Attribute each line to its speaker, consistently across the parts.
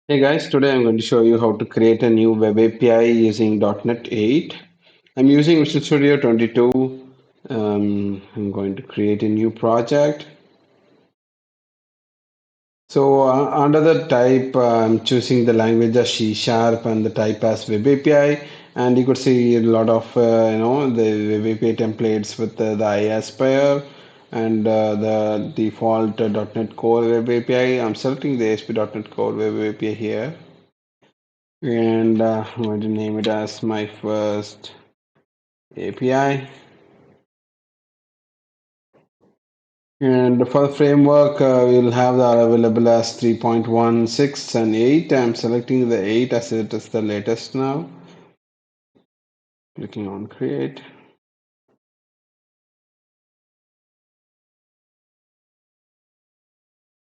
Speaker 1: Hey guys, today I'm going to show you how to create a new web API using .NET 8. I'm using Visual Studio 22. I'm going to create a new project. So under the type, I'm choosing the language as C Sharp and the type as Web API. And you could see a lot of the Web API templates with the IASPire and the default .NET Core Web API. I'm selecting the ASP.NET Core Web API here. And I'm going to name it as my first API. And for the framework, we'll have that available as 3.16 and 8. I'm selecting the 8 as it is the latest now. Clicking on create.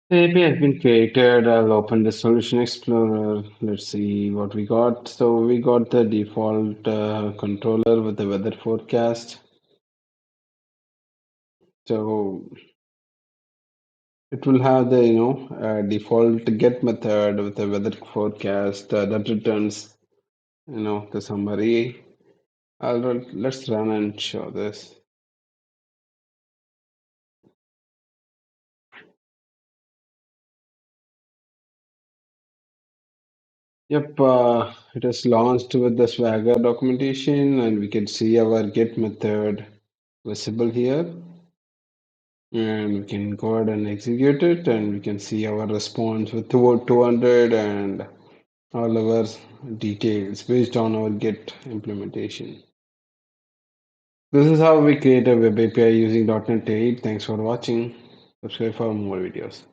Speaker 1: The API has been created. I'll open the Solution Explorer. Let's see what we got. So we got the default controller with the weather forecast. So it will have the default get method with the weather forecast that returns the summary. Let's run and show this. Yep, it is launched with the Swagger documentation, and we can see our get method visible here. And we can go ahead and execute it, and we can see our response with about 200 and all our details based on our get implementation. This is how we create a web API using .NET 8. Thanks for watching. Subscribe for more videos.